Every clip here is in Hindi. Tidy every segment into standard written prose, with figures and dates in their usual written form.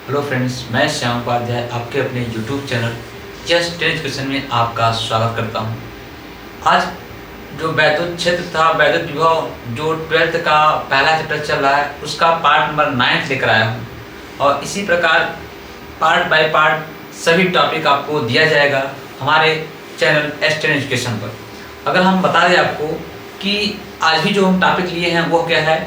हेलो फ्रेंड्स, मैं श्याम उपाध्याय आपके अपने यूट्यूब चैनल जस्ट एजुकेशन में आपका स्वागत करता हूं। आज जो वैद्युत क्षेत्र था, वैद्युत विभव, जो 12th का पहला चैप्टर चल रहा है, उसका पार्ट नंबर 9 लेकर आया हूं। और इसी प्रकार पार्ट बाय पार्ट सभी टॉपिक आपको दिया जाएगा हमारे चैनल एस्टेन एजुकेशन पर। अगर हम बता दें आपको कि आज भी जो हम टॉपिक लिए हैं वो क्या है,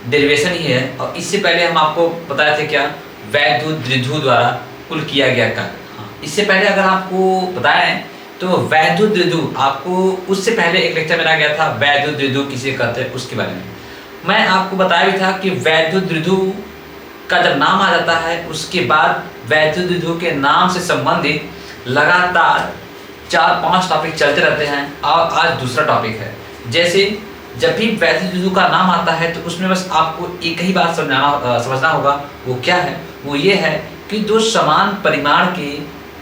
डेरिवेशन ही है। और इससे पहले हम आपको बताए थे क्या, वैद्युत द्विध्रुव द्वारा कुल किया गया कार्य। हाँ, इससे पहले अगर आपको बताएं तो वैद्युत द्विध्रुव, आपको उससे पहले एक लेक्चर मेरा गया था वैद्युत द्विध्रुव किसे कहते हैं उसके बारे में। मैं आपको बताया भी था कि वैद्युत द्विध्रुव का जब नाम आ जाता है उसके बाद वैद्युत द्विध्रुव के नाम से संबंधित लगातार 4-5 टॉपिक चलते रहते हैं। और आज दूसरा टॉपिक है। जैसे जब भी वैद्युत द्विध्रुव का नाम आता है तो उसमें बस आपको एक ही बात समझना होगा। वो क्या है? वो ये है कि दो समान परिमाण के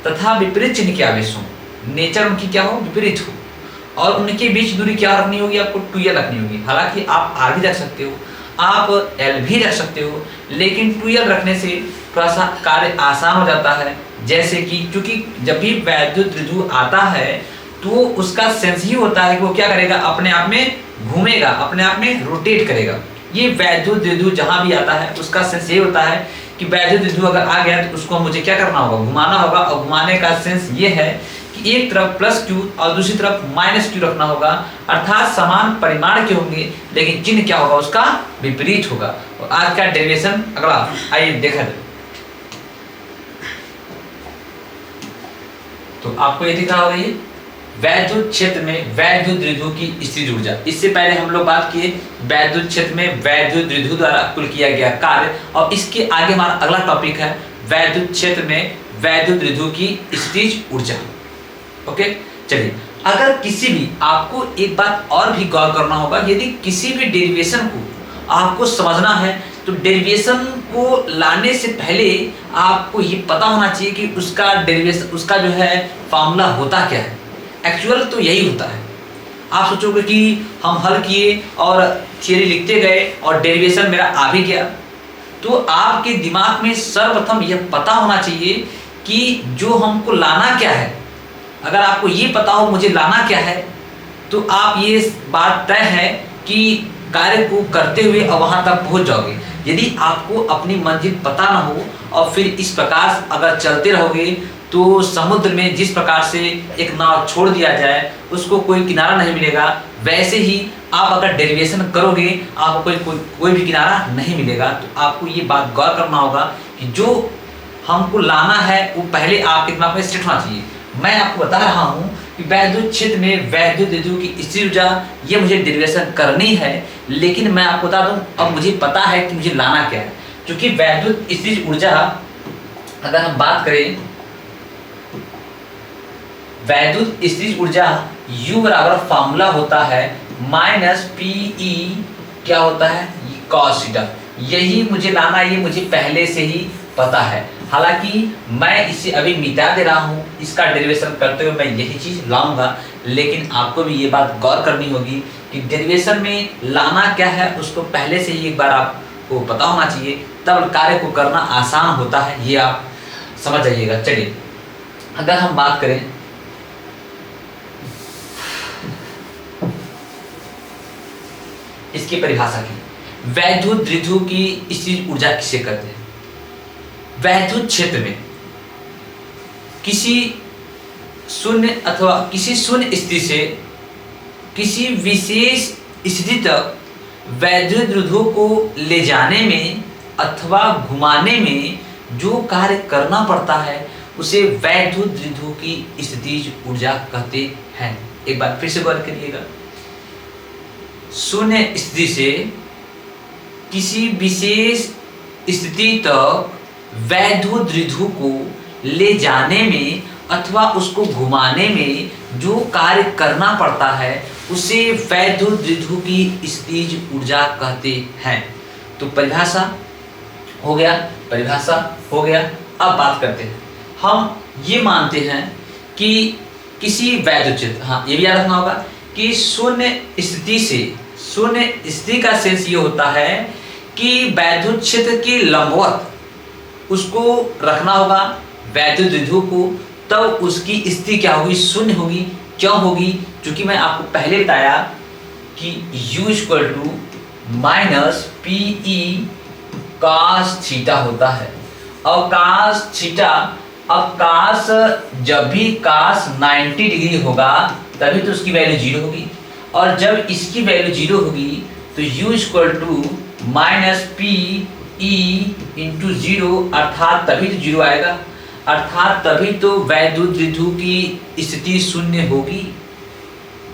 तथा विपरीत चिन्ह के आवेश हों, नेचर उनकी क्या हो, विपरीत हो, और उनके बीच दूरी क्या रखनी होगी, आपको 2l रखनी होगी। हालांकि आप r भी रख सकते हो, आप l भी रख सकते हो, लेकिन 2l रखने से थोड़ा सा कार्य आसान हो जाता है। जैसे कि क्योंकि जब भी वैद्युत द्विध्रुव आता है तो उसका सेंस ही होता है कि वो क्या करेगा, अपने आप में घूमेगा, अपने आप में रोटेट करेगा। ये वैद्युत द्विध्रुव जहां भी आता है उसका सेंस ये होता है कि वैद्युत द्विध्रुव अगर आ गया तो उसको मुझे क्या करना होगा, घुमाना होगा। और घुमाने का सेंस ये है कि एक तरफ +q और दूसरी तरफ -q रखना होगा, अर्थात समान परिमाण के होंगे लेकिन चिन्ह क्या होगा, उसका विपरीत होगा। और आज का डेरिवेशन अगला आइए देखा जाए। तो आपको ये दिख रहा होगा, ये वैद्युत क्षेत्र में वैद्युत द्विध्रुव की स्थितिज ऊर्जा। इससे पहले हम लोग बात किए वैद्युत क्षेत्र में वैद्युत द्विध्रुव द्वारा कुल किया गया कार्य। और इसके आगे हमारा अगला टॉपिक है वैद्युत क्षेत्र में वैद्युत द्विध्रुव की स्थितिज ऊर्जा। ओके, चलिए। अगर किसी भी, आपको एक बात और भी गौर करना होगा, यदि किसी भी डेरिवेशन को आपको समझना है तो डेरिवेशन को लाने से पहले आपको ये पता होना चाहिए कि उसका डेरिवेशन, उसका जो है फॉर्मूला होता क्या है। एक्चुअल तो यही होता है। आप सोचोगे कि हम हल किए और थियरी लिखते गए और डेरिवेशन मेरा आ भी गया, तो आपके दिमाग में सर्वप्रथम यह पता होना चाहिए कि जो हमको लाना क्या है। अगर आपको ये पता हो मुझे लाना क्या है, तो आप ये बात तय है कि कार्य को करते हुए और वहां तक पहुंच जाओगे। यदि आपको अपनी मंजिल पता ना हो और फिर इस प्रकार अगर चलते रहोगे तो समुद्र में जिस प्रकार से एक नाव छोड़ दिया जाए उसको कोई किनारा नहीं मिलेगा, वैसे ही आप अगर डेरिवेशन करोगे आपको कोई भी किनारा नहीं मिलेगा। तो आपको ये बात गौर करना होगा कि जो हमको लाना है वो पहले आपके दिमाग में सेट होना चाहिए। मैं आपको बता रहा हूँ कि वैद्युत क्षेत्र में वैद्युत द्विध्रुव की स्थितिज ऊर्जा, ये मुझे डेरिवेशन करनी है, लेकिन मैं आपको बता दूं अब मुझे पता है कि मुझे लाना क्या है। क्योंकि वैद्युत स्थितिज ऊर्जा अगर हम बात करें, वैद्युत स्थितिज ऊर्जा U बराबर फॉर्मूला होता है -PE क्या होता है, cos थीटा। यही मुझे लाना, ये मुझे पहले से ही पता है। हालांकि मैं इसे अभी मिटा दे रहा हूँ, इसका डेरिवेशन करते हुए मैं यही चीज लाऊंगा, लेकिन आपको भी ये बात गौर करनी होगी कि डेरिवेशन में लाना क्या है उसको पहले से ही एक बार आपको पता होना चाहिए, तब कार्य को करना आसान होता है। ये आप समझ जाइएगा। चलिए, अगर हम बात करें इसकी परिभाषा की, वैद्युत द्विध्रुव की स्थितिज ऊर्जा किसे कहते हैं। वैद्युत क्षेत्र में किसी शून्य अथवा किसी शून्य स्थिति से किसी विशेष स्थिति तक वैद्युत द्विध्रुव को ले जाने में अथवा घुमाने में जो कार्य करना पड़ता है उसे वैद्युत द्विध्रुव की स्थितिज ऊर्जा कहते हैं। एक बार फिर से गौर करिएगा, शून्य स्थिति से किसी विशेष स्थिति तक वैद्युत द्विध्रुव को ले जाने में अथवा उसको घुमाने में जो कार्य करना पड़ता है उसे वैद्युत द्विध्रुव की स्थितिज ऊर्जा कहते हैं। तो परिभाषा हो गया, परिभाषा हो गया। अब बात करते हैं, हम ये मानते हैं कि किसी वैद्युत क्षेत्र, हाँ ये भी याद रखना होगा कि शून्य स्थिति से, शून्य स्थिति का सेंस ये होता है कि वैद्युत क्षेत्र के लंबवत उसको रखना होगा वैद्युत द्विध्रुव को, तब उसकी स्थिति क्या होगी, शून्य होगी। क्यों होगी? क्योंकि मैं आपको पहले बताया कि U equal to minus P E cos theta होता है। और कास थीटा, अब कास, जब भी कास 90 डिग्री होगा तभी तो उसकी वैल्यू 0 होगी, और जब इसकी वैल्यू 0 होगी तो U equal to minus P E into 0, अर्थात तभी तो 0 आएगा, अर्थात तभी तो वैद्युत द्विध्रुव की स्थिति शून्य होगी।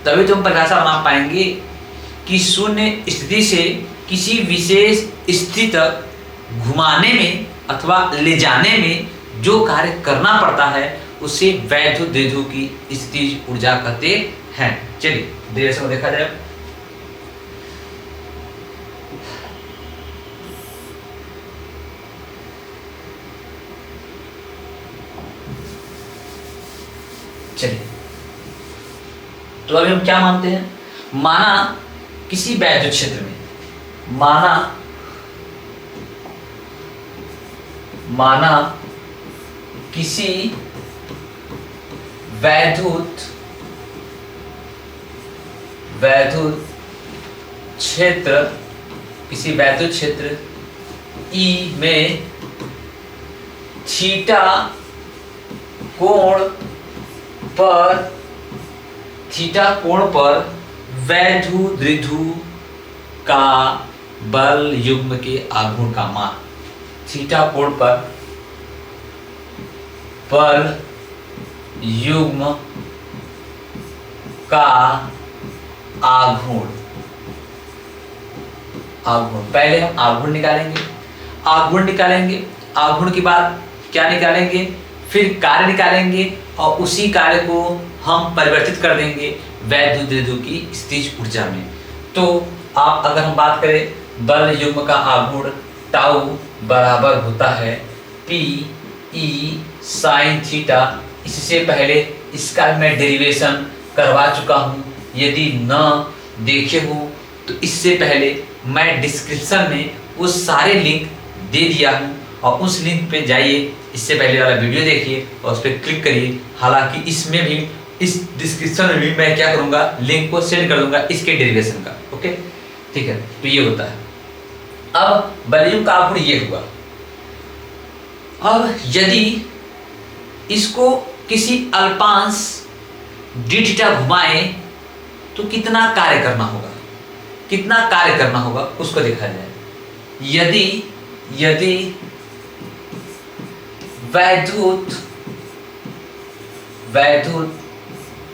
तभी तो हम परिभाषा बना पाएंगे कि शून्य स्थिति से किसी विशेष स्थिति तक घुमाने में अथवा ले जाने में जो कार्य करना पड़ता है उसे वैद्युत द्विध्रुव की स्थितिज ऊर्जा कहते हैं। चलिए धीरे से देखा जाए। चलिए, तो अभी हम क्या मानते हैं, माना किसी वैद्युत क्षेत्र में, माना किसी वैद्युत क्षेत्र E में थीटा कोण पर वैद्युत द्विध्रुव का बल युग्म के आघूर्ण का मान, थीटा कोण पर बल युग्म का आघूर्ण, पहले हम आघूर्ण निकालेंगे, आघूर्ण के बाद क्या निकालेंगे, फिर कार्य निकालेंगे, और उसी कार्य को हम परिवर्तित कर देंगे वैद्युत द्विध्रुव की स्थितिज ऊर्जा में। तो आप अगर हम बात करें बल युग्म का आघूर्ण टाउ बराबर होता है पी ई साइन थीटा। इससे पहले इसका मैं डेरिवेशन करवा चुका हूँ, यदि न देखे हो तो इससे पहले मैं डिस्क्रिप्शन में वो सारे लिंक दे दिया हूँ, और उस लिंक पे जाइए, इससे पहले वाला वीडियो देखिए और उस पर क्लिक करिए। हालांकि इसमें भी, इस डिस्क्रिप्शन में भी मैं क्या करूँगा, लिंक को सेंड कर दूंगा इसके डेरिवेशन का। ओके, ठीक है, तो ये होता है। अब बल का आघूर्ण ये हुआ। अब यदि इसको किसी अल्पांश डी थीटा घुमाए तो कितना कार्य करना होगा उसको देखा जाए। यदि वैद्युत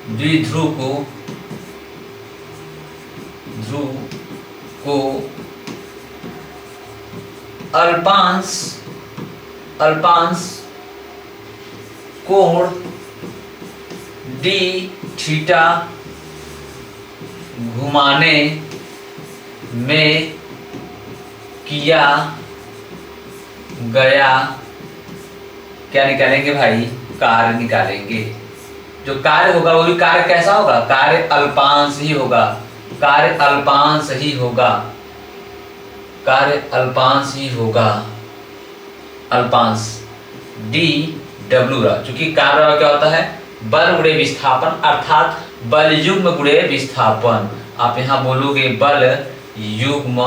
द्विध्रुव को अल्पांश कोण डी थीटा घुमाने में किया गया, क्या निकालेंगे भाई, कार्य निकालेंगे। जो कार्य होगा वो भी कार्य कैसा होगा, कार्य अल्पांश ही होगा, अल्पांश डी डब्ल्यू रहा। चूंकि कार्य क्या होता है, बल गुणे विस्थापन, अर्थात बल युग्म गुणे विस्थापन। आप यहाँ बोलोगे बल युग्म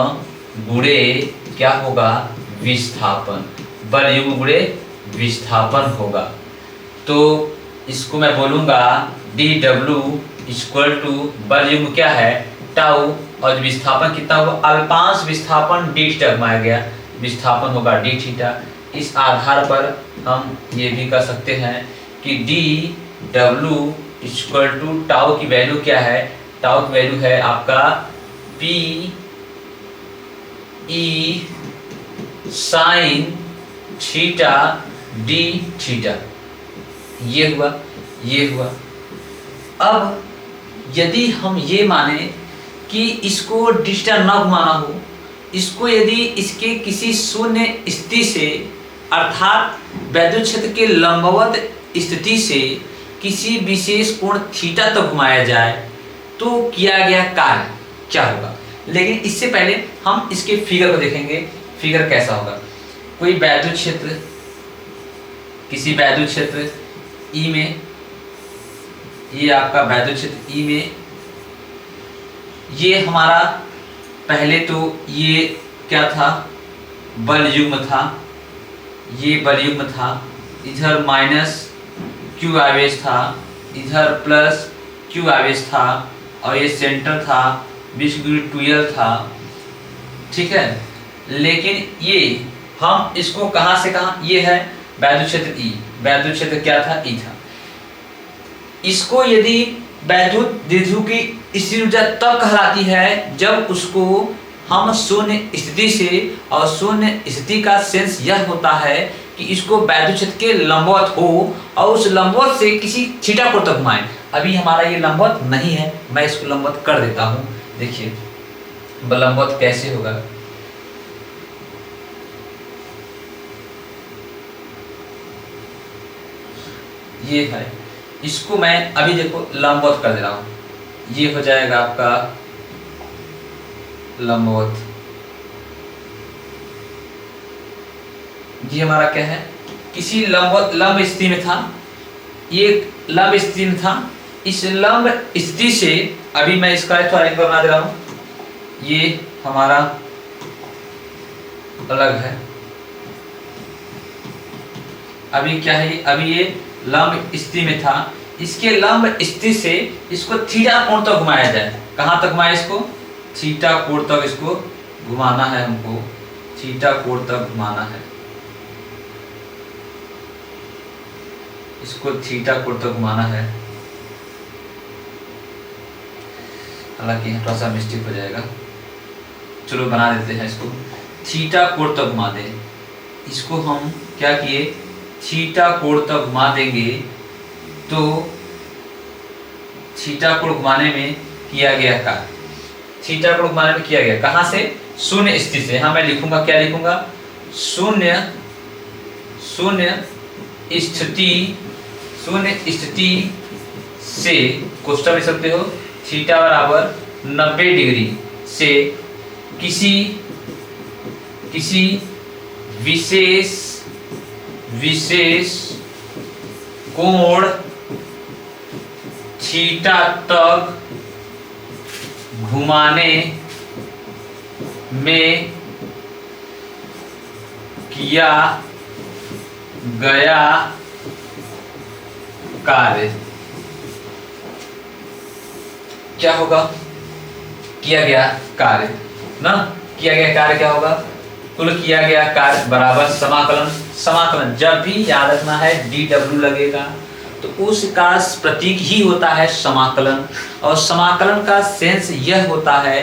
गुणे क्या होगा, विस्थापन, बल युग्म गुणे विस्थापन होगा। तो इसको मैं बोलूंगा डी डब्ल्यू इक्वल टू बल युग्म क्या है, टाउ, और विस्थापन कितना होगा, अल्पांश विस्थापन डी थीटा घुमाया गया, विस्थापन होगा डी थीटा। इस आधार पर हम ये भी कह सकते हैं कि D W equal to tau की वैल्यू क्या है, टाउ की वैल्यू है आपका P E sine theta D theta. ये हुआ। अब यदि हम ये माने कि इसको डी थीटा न घुमाना हो, इसको यदि इसके किसी शून्य स्थिति से, अर्थात वैद्युत क्षेत्र के लंबवत स्थिति से किसी विशेष कोण थीटा तक घुमाया जाए तो किया गया कार्य क्या होगा। लेकिन इससे पहले हम इसके फिगर को देखेंगे, फिगर कैसा होगा। कोई वैद्युत क्षेत्र किसी वैद्युत क्षेत्र ई में, ये आपका वैद्युत क्षेत्र ई में, ये हमारा पहले तो ये क्या था, बल युग्म था, ये बल युग्म था, इधर माइनस क्यू आवेश था, इधर प्लस क्यू आवेश था, और ये सेंटर था, 20×12 था, ठीक है। लेकिन ये हम इसको कहाँ से कहाँ, ये है वैद्युत क्षेत्र ई, वैद्युत क्षेत्र क्या था, ई था। इसको यदि वैद्युत द्विध्रुव की स्थिर ऊर्जा तब कहलाती है जब उसको हम शून्य स्थिति से, और शून्य स्थिति का सेंस यह होता है कि इसको वैद्युत क्षेत्र के लंबवत हो और उस लंबवत से किसी थीटा कोण तक घुमाएं। अभी हमारा ये लंबवत नहीं है, मैं इसको लंबवत कर देता हूँ। देखिए लंबवत कैसे होगा, ये है, इसको मैं अभी देखो लंबवत कर दे रहा हूँ, ये हो जाएगा आपका लंबवत। ये हमारा क्या है, किसी लंबवत लंब स्थिति में था, ये लंब स्थिति में था, इस लंब स्थिति से अभी मैं इसका थोड़ा एंगल बना दे रहा हूँ, ये हमारा अलग है। अभी क्या है, अभी ये लंब स्थिति में था, इसके लंब स्थिति से इसको थीटा कोण तक घुमाया जाए। कहाँ तक घुमाए इसको, थीटा कोण तक इसको घुमाना है, हमको थीटा कोण तक घुमाना है, इसको थीटा कोण तक घुमाना है। हालांकि थोड़ा सा मिस्टेक हो जाएगा, चलो बना देते हैं इसको, थीटा कोण तक घुमा दें। इसको हम क्या किए, थीटा कोण तक घुमा देंगे, तो थीटा कोण घुमाने में किया गया कार्य, थीटा कोण घुमाने में किया गया कहां से, शून्य स्थिति से। हाँ मैं लिखूंगा, क्या लिखूंगा, शून्य स्थिति से, क्वेश्चन लिख सकते हो, थीटा बराबर 90 डिग्री से किसी विशेष कोण थीटा तक घुमाने में किया गया कार्य क्या होगा, किया गया कार्य ना, किया गया कार्य क्या होगा, कुल किया गया कार्य बराबर समाकलन। समाकलन जब भी याद रखना है dw लगेगा तो उसका प्रतीक ही होता है समाकलन, और समाकलन का सेंस यह होता है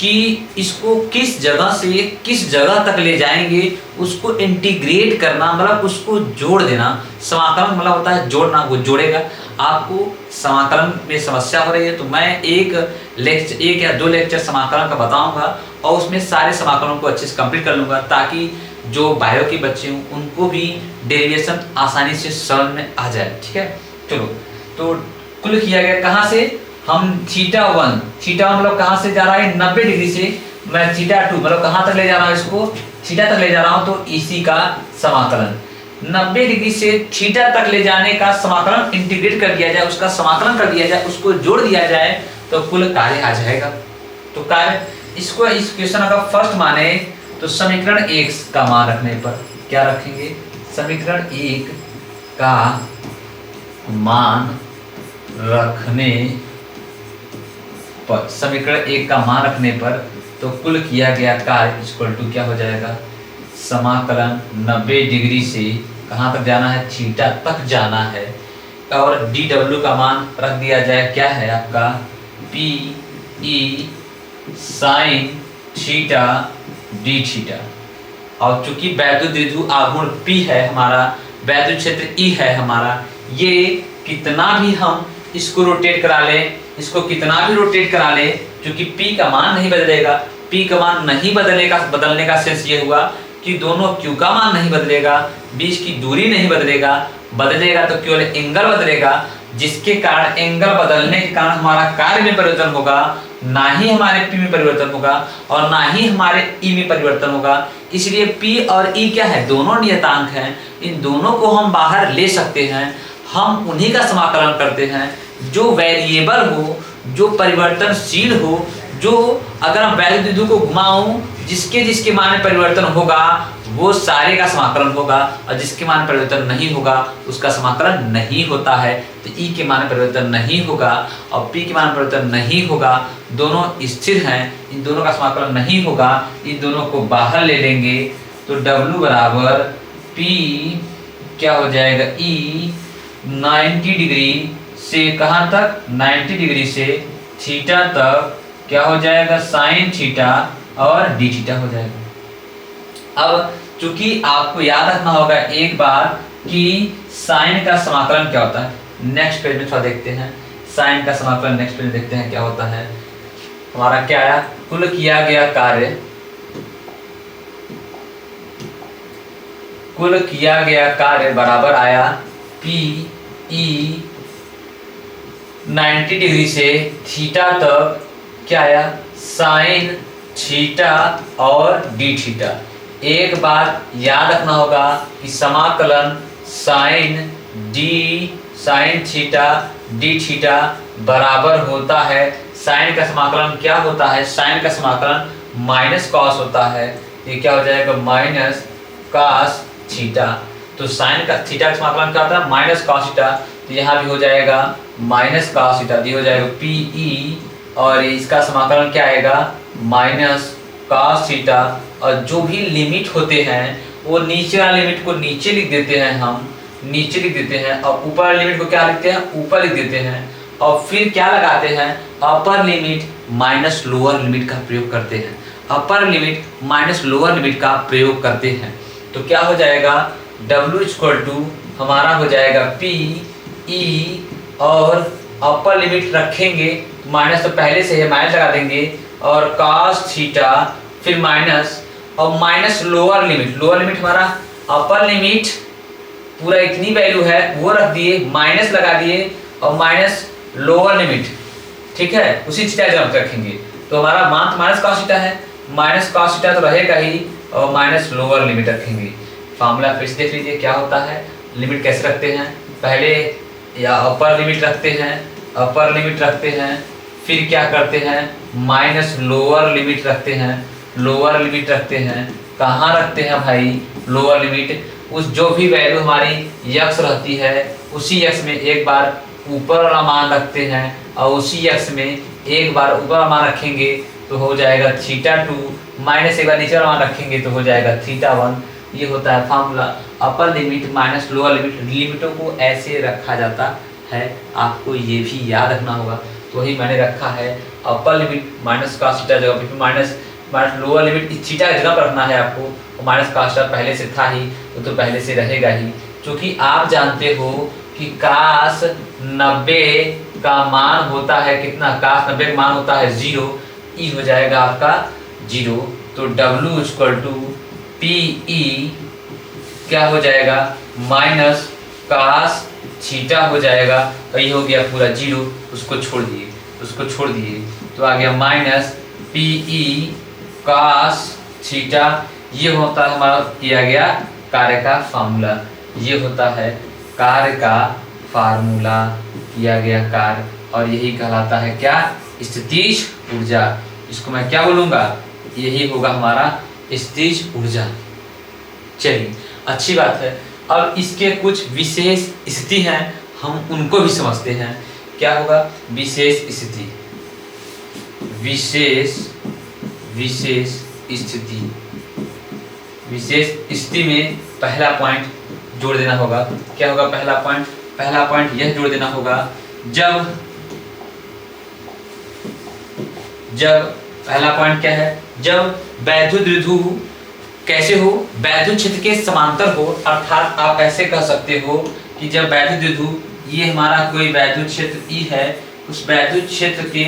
कि इसको किस जगह से किस जगह तक ले जाएंगे उसको इंटीग्रेट करना, मतलब उसको जोड़ देना। समाकलन मतलब होता है जोड़ना, वो जोड़ेगा। आपको समाकलन में समस्या हो रही है तो मैं एक या दो लेक्चर समाकलन का बताऊंगा और उसमें सारे समाकलों को अच्छे से कंप्लीट कर लूंगा, ताकि जो बायो के बच्चे हों उनको भी डेरिवेशन आसानी से समझ में आ जाए। ठीक है, चलो तो कुल किया गया कहाँ से, हम थीटा वन मतलब कहाँ से जा रहा है 90 डिग्री से, मैं थीटा टू मतलब कहाँ तक ले जा रहा हूँ, इसको थीटा तक ले जा रहा हूँ, तो इसी का समाकलन 90 डिग्री से थीटा तक ले जाने का समाकलन इंटीग्रेट कर दिया जाए, उसका समाकलन कर दिया जाए, उसको जोड़ दिया जाए तो कुल कार्य आ जाएगा। तो कार्य इसको इस क्वेश्चन का फर्स्ट माने तो समीकरण 1 का मान रखने पर क्या रखेंगे, समीकरण 1 का मान रखने पर, समीकरण 1 का मान रखने पर तो कुल किया गया कार्य इक्वल टू क्या हो जाएगा, समाकलन 90 डिग्री से कहाँ तक जाना है, थीटा तक जाना है, और dw का मान रख दिया जाए क्या है आपका p e sin theta d theta. और चूंकि वैद्युत द्विध्रुव आघूर्ण p है हमारा, वैद्युत क्षेत्र E है हमारा, ये कितना भी हम इसको रोटेट करा लें, इसको कितना भी रोटेट करा लें, क्योंकि p का मान नहीं बदलेगा, p का मान नहीं बदलने का सेंस ये हुआ कि दोनों q का मान नहीं बदलेगा, बीच की दूरी नहीं बदलेगा तो केवल एंगल बदलेगा, जिसके कारण एंगल बदलने के कारण हमारा कार्य में परिवर्तन होगा, ना ही हमारे P में परिवर्तन होगा और ना ही हमारे E में परिवर्तन होगा। इसलिए P और E क्या है, दोनों नियतांक हैं, इन दोनों को हम बाहर ले सकते हैं। हम उन्हीं का समाकलन करते हैं जो वेरिएबल हो, जो परिवर्तनशील हो, जो अगर हम वैद्युत द्विध्रुव को घुमाऊं जिसके जिसके मान में परिवर्तन होगा वो सारे का समाकलन होगा, और जिसके मान में परिवर्तन नहीं होगा उसका समाकलन नहीं होता है। तो E के मान में परिवर्तन नहीं होगा और P के मान में परिवर्तन नहीं होगा, दोनों स्थिर हैं, इन दोनों का समाकलन नहीं होगा। इन दोनों को बाहर ले लेंगे तो W बराबर P क्या हो जाएगा, E 90 डिग्री से कहाँ तक, 90 डिग्री से थीटा तक क्या हो जाएगा, साइन थीटा और डी थीटा हो जाएगा। अब चूंकि आपको याद रखना होगा एक बार कि साइन का समाकलन क्या होता है, नेक्स्ट पेज में थोड़ा देखते हैं साइन का समाकलन, नेक्स्ट पेज में देखते हैं क्या होता है। हमारा क्या आया, कुल किया गया कार्य, कुल किया गया कार्य बराबर आया पी ई 90 डिग्री से थीटा तक क्या आया, साइन थीटा और डी थीटा। एक बात याद रखना होगा कि समाकलन साइन थीटा डी थीटा बराबर होता है, साइन का समाकलन क्या होता है, साइन का समाकलन माइनस कॉस होता है। ये क्या हो जाएगा, माइनस कॉस थीटा। तो साइन का थीटा का समाकलन क्या होता है, माइनस कॉस थीटा। तो यहाँ भी हो जाएगा माइनस कॉस थीटा, ये हो जाएगा पीई, और इसका समाकलन क्या आएगा, माइनस कॉस थीटा। और जो भी लिमिट होते हैं वो नीचे वाले लिमिट को नीचे लिख देते हैं, हम नीचे लिख देते हैं, और ऊपर लिमिट को क्या लिखते हैं, ऊपर लिख देते हैं। और फिर क्या लगाते हैं, अपर लिमिट माइनस लोअर लिमिट का प्रयोग करते हैं, अपर लिमिट माइनस लोअर लिमिट का प्रयोग करते हैं। तो क्या हो जाएगा, W इक्वल टू हमारा हो जाएगा P E, और अपर लिमिट रखेंगे माइनस, तो पहले से है माइनस लगा देंगे, और cos थीटा फिर माइनस, और minus lower limit, lower limit हमारा अपर लिमिट पूरा इतनी वैल्यू है वो रख दिए, माइनस लगा दिए, और माइनस लोअर लिमिट, ठीक है, उसी थीटा जब रखेंगे। तो हमारा मान माइनस cos थीटा है, माइनस cos थीटा तो रहेगा ही, और माइनस लोअर लिमिट रखेंगे। फार्मूला फिर से देख लीजिए क्या होता है, लिमिट कैसे रखते हैं, पहले या अपर लिमिट रखते हैं, अपर लिमिट रखते हैं, फिर क्या करते हैं, माइनस लोअर लिमिट रखते हैं, लोअर लिमिट रखते हैं। कहाँ रखते हैं भाई, लोअर लिमिट उस जो भी वैल्यू हमारी यक्स रहती है उसी यक्स में एक बार ऊपर वाला मान रखते हैं, और उसी यक्स में एक बार ऊपर वाला मान रखेंगे तो हो जाएगा थीटा 2, माइनस एक बार नीचे वाला मान रखेंगे तो हो जाएगा थीटा 1। ये होता है formula, upper limit minus lower limit. लिमिटों को ऐसे रखा जाता है, आपको ये भी याद रखना होगा। तो वही मैंने रखा है, अपर लिमिट माइनस cos थीटा जगह पे माइनस लोअर लिमिट इस थीटा की जगह पर रखना है आपको, और माइनस cos थीटा पहले से था ही तो पहले से रहेगा ही। क्योंकि आप जानते हो कि cos 90 का मान होता है कितना, cos 90 का मान होता है 0, E हो जाएगा आपका 0। तो W इक्वल टू PE क्या हो जाएगा, माइनस cos थीटा हो जाएगा, और ये हो गया पूरा 0, उसको छोड़ दिए, उसको छोड़ दिए, तो आ गया माइनस PE cos थीटा। ये होता है हमारा किया गया कार्य का फार्मूला, ये होता है कार्य का फार्मूला, किया गया कार्य, और यही कहलाता है क्या, स्थितिज ऊर्जा। इसको मैं क्या बोलूँगा, यही होगा हमारा स्थितिज ऊर्जा। चलिए अच्छी बात है। अब इसके कुछ विशेष स्थिति हैं, हम उनको भी समझते हैं। क्या होगा, विशेष स्थिति, विशेष स्थिति। विशेष स्थिति में पहला पॉइंट जोड़ देना होगा। क्या होगा पहला पॉइंट, पहला पॉइंट यह जोड़ देना होगा, जब पहला पॉइंट क्या है, जब वैद्युत द्विध्रुव कैसे हो, वैद्युत क्षेत्र के समांतर हो। अर्थात आप ऐसे कह सकते हो कि जब वैद्युत द्विध्रुव, ये हमारा कोई वैद्युत क्षेत्र E है, उस वैद्युत क्षेत्र के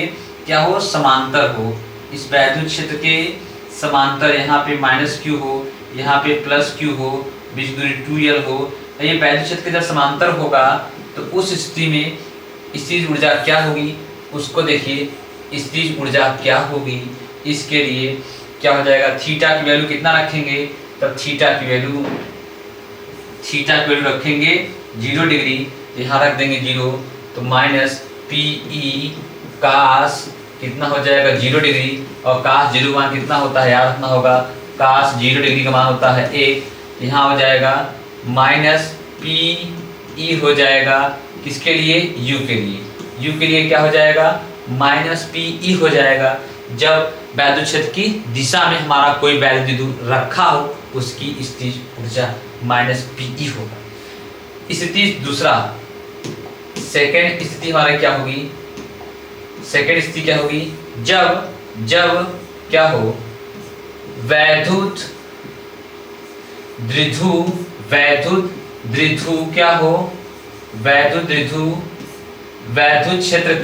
क्या हो, समांतर हो। इस वैद्युत क्षेत्र के समांतर यहाँ पे माइनस Q हो, यहाँ पे प्लस Q हो, बीच दूरी 2L हो। ये वैद्युत क्षेत्र के जब समांतर होगा तो उस स्थिति में स्थितिज ऊर्जा क्या होगी, उसको देखिए। स्थितिज ऊर्जा क्या होगी, इसके लिए क्या हो जाएगा, थीटा की वैल्यू कितना रखेंगे, तब थीटा की वैल्यू रखेंगे 0 डिग्री, यहाँ रख देंगे 0, तो माइनस पीई कास कितना हो जाएगा 0 डिग्री, और कास 0 मान कितना होता है याद रखना होगा, कास 0 डिग्री का मान होता है 1, यहाँ हो जाएगा माइनस पी हो जाएगा किसके लिए, यू के लिए, यू के लिए क्या हो जाएगा माइनस पी हो जाएगा जब वैद्युत क्षेत्र की दिशा में हमारा कोई वैद्युत विद्युत रखा हो उसकी स्थितिज ऊर्जा माइनस पी होगा। स्थिति दूसरा, सेकेंड स्थिति हमारा क्या होगी, सेकेंड स्थिति क्या होगी, जब क्या हो वैद्युत द्विध्रुव क्या हो, वैद्युत क्षेत्र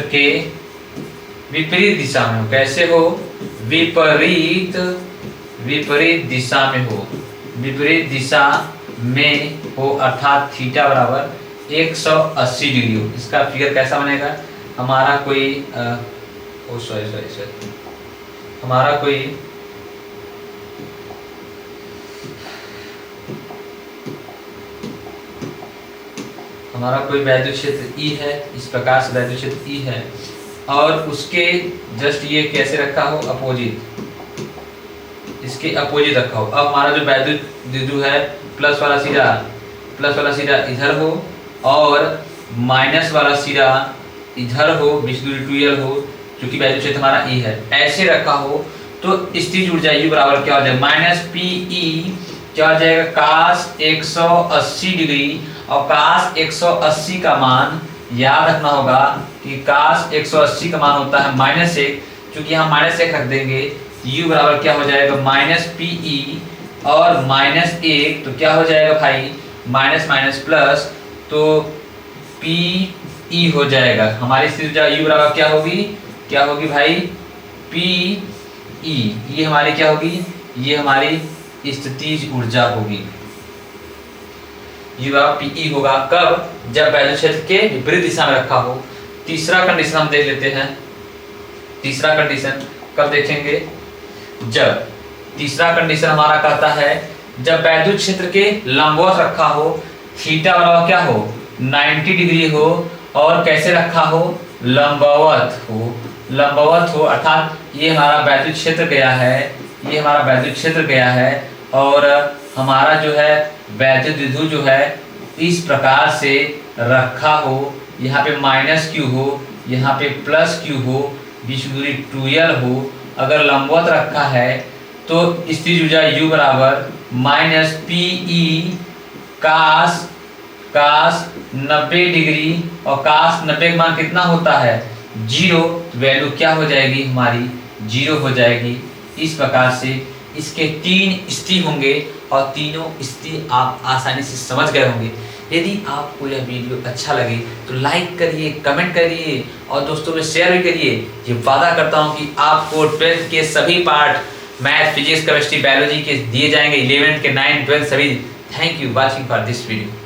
के विपरीत दिशा में हो, कैसे हो, विपरीत दिशा में हो, अर्थात थीटा बराबर 180 डिग्री हो। इसका फिगर कैसा बनेगा, हमारा कोई हमारा कोई वैद्युत क्षेत्र E है, इस प्रकार से वैद्युत क्षेत्र E है, और उसके जस्ट ये कैसे रखा हो, अपोजिट, इसके अपोजिट रखा हो। अब हमारा जो वैद्युत द्विध्रुव है प्लस वाला सिरा इधर हो और माइनस वाला सिरा इधर हो, विषुवत दूरी 2l हो, क्योंकि वैद्युत क्षेत्र हमारा E है, ऐसे रखा हो तो स्थितिज ऊर्जा U बराबर क्या हो जाएगा, माइनस पीई क्या हो जाएगा, कास 180 डिग्री, और कास 180 का मान याद रखना होगा कि कास 180 का मान होता है -1, क्योंकि यहाँ -1 रख देंगे, U बराबर क्या हो जाएगा माइनस पीई और -1, तो क्या हो जाएगा भाई माइनस माइनस प्लस, तो पीई हो जाएगा। हमारी स्थिति ऊर्जा U बराबर क्या होगी भाई पीई, ये हमारी क्या होगी, ये हमारी स्थितिज ऊर्जा होगी, U बराबर पीई होगा कब, जब वैद्युत क्षेत्र के विपरीत दिशा में रखा हो। तीसरा कंडीशन हम देख लेते हैं, तीसरा कंडीशन कब देखेंगे, जब तीसरा कंडीशन हमारा कहता है जब वैद्युत क्षेत्र के लंबवत रखा हो, थीटा बराबर क्या हो 90 डिग्री हो, और कैसे रखा हो लंबवत हो, अर्थात ये हमारा वैद्युत क्षेत्र गया है, और हमारा जो है वैद्युत विद्युत जो है इस प्रकार से रखा हो, यहाँ पे -q हो, यहाँ पे +q हो, विषुवत दूरी 2l हो, अगर लंबवत रखा है तो स्थितिज ऊर्जा U बराबर माइनस पीई कास 90 डिग्री, और कास 90 का मान कितना होता है 0, वैल्यू क्या हो जाएगी हमारी 0 हो जाएगी। इस प्रकार से इसके 3 स्थिति होंगे, और तीनों स्थिति आप आसानी से समझ गए होंगे। यदि आपको यह वीडियो अच्छा लगे तो लाइक करिए, कमेंट करिए, और दोस्तों में शेयर भी करिए। ये वादा करता हूँ कि आपको 12th के सभी part math, physics, chemistry, biology के दिए जाएंगे, 11th के 9, 12 सभी। Thank you watching for this video.